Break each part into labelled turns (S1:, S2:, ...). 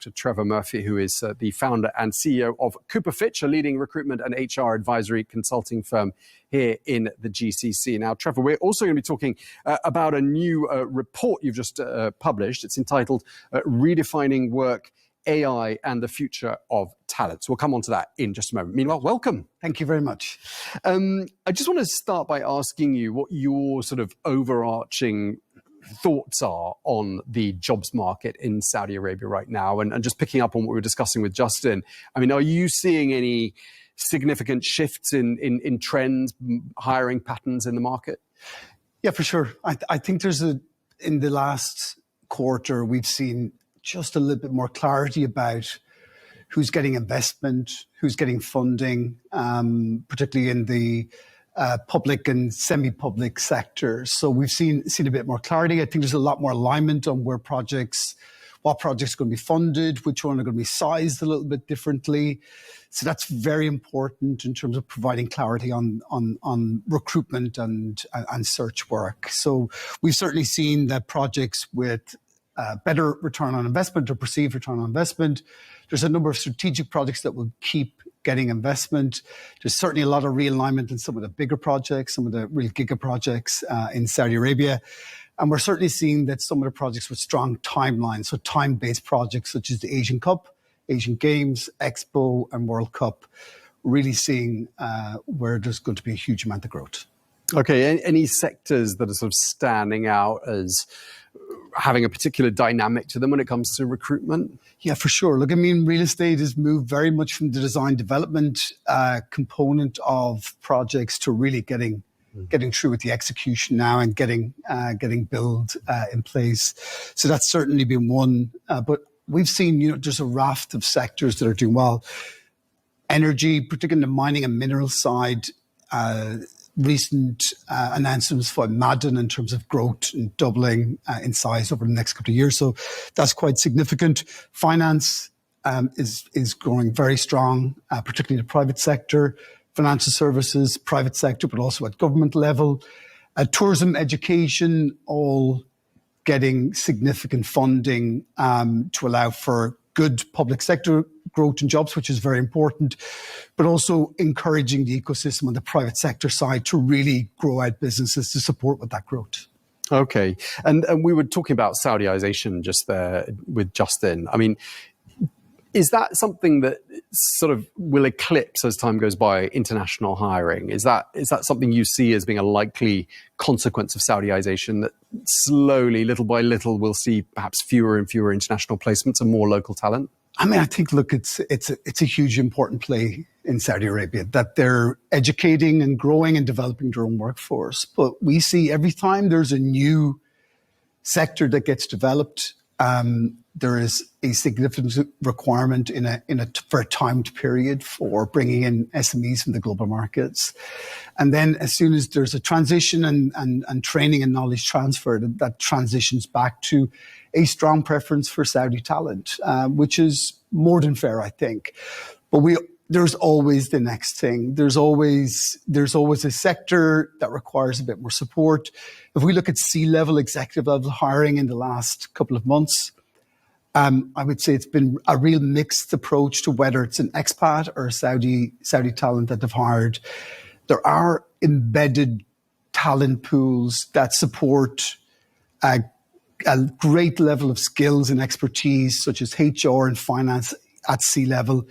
S1: to Trefor Murphy, who is the founder and CEO of Cooper Fitch, a leading recruitment and HR advisory consulting firm here in the GCC. Now, Trefor, we're also going to be talking about a new report you've just published. It's entitled Redefining Work, AI and the Future of Talent. So we'll come on to that in just a moment. Meanwhile, welcome.
S2: Thank you very much.
S1: I just want to start by asking you what your sort of overarching thoughts are on the jobs market in Saudi Arabia right now, and just picking up on what we were discussing with Justin. I mean, are you seeing any significant shifts in trends, hiring patterns in the market?
S2: Yeah, for sure. I think in the last quarter, we've seen just a little bit more clarity about who's getting investment, who's getting funding, particularly in the public and semi-public sectors. So we've seen a bit more clarity. I think there's a lot more alignment on what projects are going to be funded, which one are going to be sized a little bit differently. So that's very important in terms of providing clarity on recruitment and search work. So we've certainly seen that projects with better return on investment or perceived return on investment. There's a number of strategic projects that will keep getting investment. There's certainly a lot of realignment in some of the bigger projects, some of the real giga projects in Saudi Arabia. And we're certainly seeing that some of the projects with strong timelines, so time-based projects such as the Asian Cup, Asian Games, Expo and World Cup, really seeing where there's going to be a huge amount of growth.
S1: Okay, any sectors that are sort of standing out as having a particular dynamic to them when it comes to recruitment?
S2: Yeah, for sure. Look, I mean, real estate has moved very much from the design development component of projects to really getting through with the execution now and getting build in place. So that's certainly been one. But we've seen, there's a raft of sectors that are doing well. Energy, particularly the mining and mineral side, recent announcements for Madden in terms of growth and doubling in size over the next couple of years. So that's quite significant. Finance is growing very strong, particularly in the private sector, financial services, private sector, but also at government level. Tourism, education, all getting significant funding to allow for good public sector growth and jobs, which is very important, but also encouraging the ecosystem on the private sector side to really grow out businesses to support with that growth.
S1: Okay. And we were talking about Saudization just there with Justin. I mean, is that something that sort of will eclipse as time goes by international hiring? Is that something you see as being a likely consequence of Saudization, that slowly, little by little, we'll see perhaps fewer and fewer international placements and more local talent?
S2: I mean, I think, look, it's a huge important play in Saudi Arabia that they're educating and growing and developing their own workforce. But we see every time there's a new sector that gets developed, there is a significant requirement for a timed period for bringing in SMEs from the global markets. And then as soon as there's a transition and training and knowledge transfer, that transitions back to a strong preference for Saudi talent, which is more than fair, I think. But there's always the next thing. There's always a sector that requires a bit more support. If we look at C-level, executive level hiring in the last couple of months, I would say it's been a real mixed approach to whether it's an expat or Saudi talent that they've hired. There are embedded talent pools that support a great level of skills and expertise, such as HR and finance at C-level.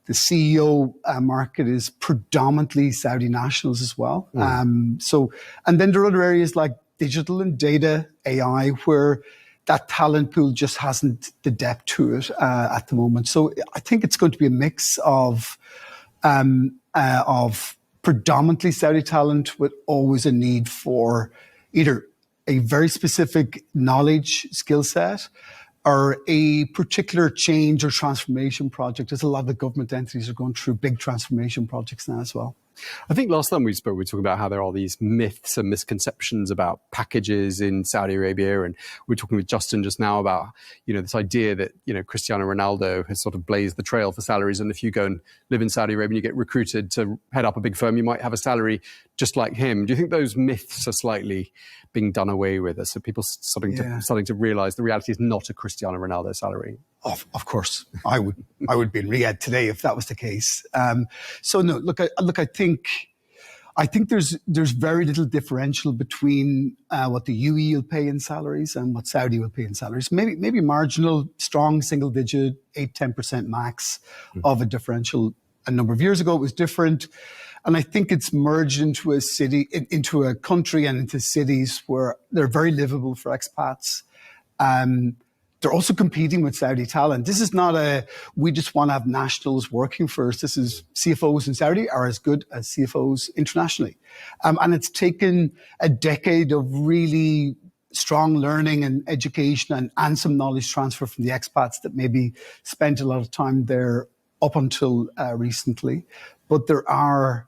S2: The CEO market is predominantly Saudi nationals as well. And then there are other areas like digital and data, AI, where that talent pool just hasn't the depth to it at the moment. So I think it's going to be a mix of predominantly Saudi talent with always a need for either a very specific knowledge skill set or a particular change or transformation project. There's a lot of the government entities are going through big transformation projects now as well.
S1: I think last time we spoke, we were talking about how there are these myths and misconceptions about packages in Saudi Arabia. And we were talking with Justin just now about, this idea that, Cristiano Ronaldo has sort of blazed the trail for salaries. And if you go and live in Saudi Arabia and you get recruited to head up a big firm, you might have a salary just like him. Do you think those myths are slightly being done away with? So people starting to realize the reality is not a Cristiano Ronaldo salary?
S2: Of course, I would be in Riyadh today if that was the case. So no, look, I think there's very little differential between what the UAE will pay in salaries and what Saudi will pay in salaries. Maybe marginal, strong single digit, 8-10% max of a differential. A number of years ago, it was different. And I think it's merged into into a country and into cities where they're very livable for expats. They're also competing with Saudi talent. This is not we just want to have nationals working for us. This is CFOs in Saudi are as good as CFOs internationally. And it's taken a decade of really strong learning and education and some knowledge transfer from the expats that maybe spent a lot of time there up until recently. But there are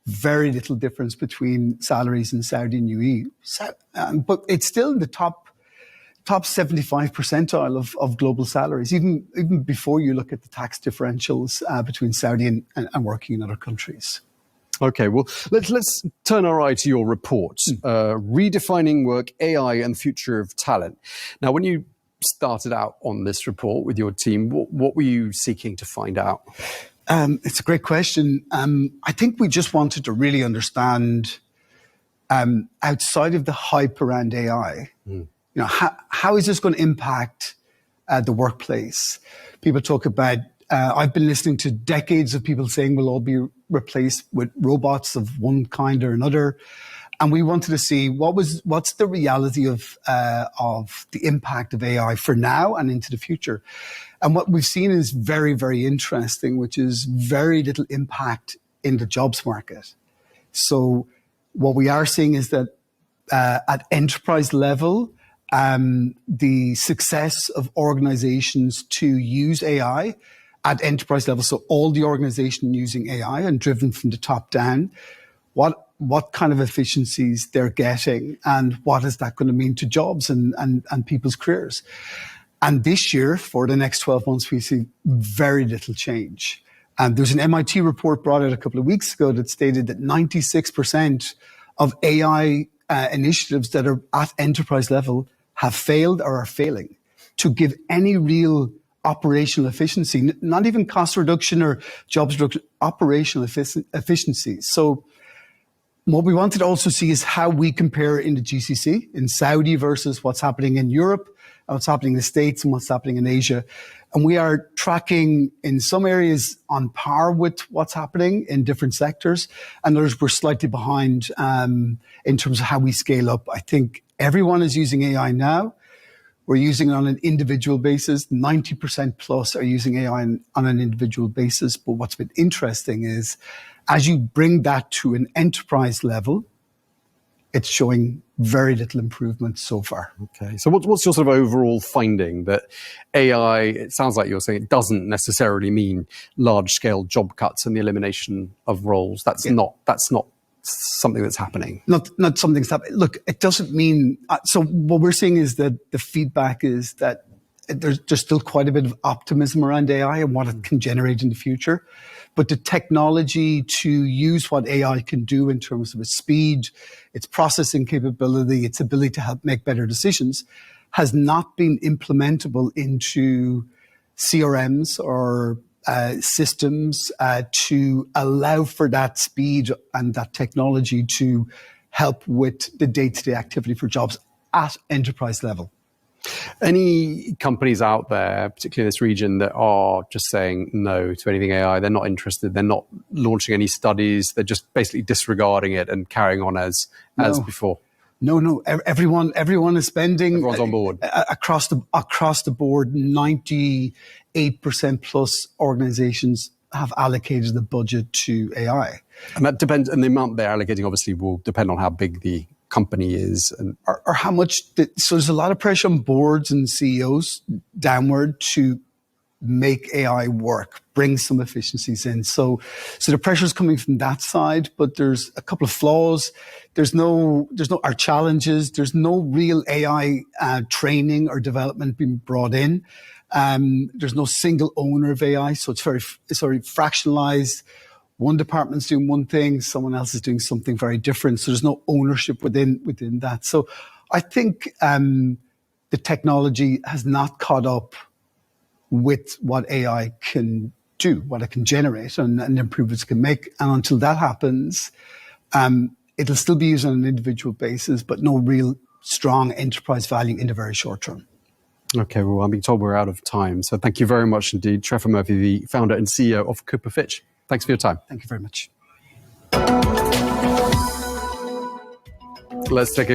S2: very little difference between salaries in Saudi and UAE. But it's still in the top 75 percentile of global salaries, even before you look at the tax differentials between Saudi and working in other countries.
S1: Okay, well, let's turn our eye to your report, Redefining Work, AI and the Future of Talent. Now, when you started out on this report with your team, what were you seeking to find out?
S2: It's a great question. I think we just wanted to really understand, outside of the hype around AI, how is this going to impact the workplace? People talk about, I've been listening to decades of people saying we'll all be replaced with robots of one kind or another. And we wanted to see what's the reality of the impact of AI for now and into the future. And what we've seen is very, very interesting, which is very little impact in the jobs market. So what we are seeing is that at enterprise level, the success of organizations to use AI at enterprise level, so all the organization using AI and driven from the top down, what kind of efficiencies they're getting and what is that going to mean to jobs and people's careers. And this year, for the next 12 months, we see very little change. And there's an MIT report brought out a couple of weeks ago that stated that 96% of AI initiatives that are at enterprise level have failed or are failing to give any real operational efficiency, not even cost reduction or jobs reduction, operational efficiency. So what we wanted to also see is how we compare in the GCC, in Saudi versus what's happening in Europe, what's happening in the States and what's happening in Asia. And we are tracking in some areas on par with what's happening in different sectors. And others we're slightly behind in terms of how we scale up. I think everyone is using AI now. We're using it on an individual basis. 90% plus are using AI on an individual basis. But what's been interesting is as you bring that to an enterprise level, it's showing very little improvement so far.
S1: Okay. So what's your sort of overall finding that AI, it sounds like you're saying it doesn't necessarily mean large scale job cuts and the elimination of roles. That's not something that's happening.
S2: Not something that's happening. Look, it doesn't mean, so what we're seeing is that the feedback is that there's still quite a bit of optimism around AI and what it can generate in the future. But the technology to use what AI can do in terms of its speed, its processing capability, its ability to help make better decisions has not been implementable into CRMs or systems to allow for that speed and that technology to help with the day-to-day activity for jobs at enterprise level.
S1: Any companies out there, particularly in this region, that are just saying no to anything AI? They're not interested. They're not launching any studies. They're just basically disregarding it and carrying on as before.
S2: No. Everyone is spending.
S1: Everyone's on board
S2: across the board. 98% plus organizations have allocated the budget to AI,
S1: and that depends. And the amount they're allocating obviously will depend on how big the company is and
S2: or how much. So there's a lot of pressure on boards and CEOs downward to make AI work, bring some efficiencies in. So the pressure is coming from that side, but there's a couple of flaws. There's no our challenges. There's no real AI training or development being brought in. There's no single owner of AI, so it's very fractionalized. One department's doing one thing, someone else is doing something very different. So there's no ownership within that. So I think the technology has not caught up with what AI can do, what it can generate, and improvements it can make. And until that happens, it'll still be used on an individual basis, but no real strong enterprise value in the very short term.
S1: Okay, well, I'm being told we're out of time. So thank you very much indeed, Trefor Murphy, the founder and CEO of Cooper Fitch. Thanks for your time.
S2: Thank you very much.
S1: Let's take a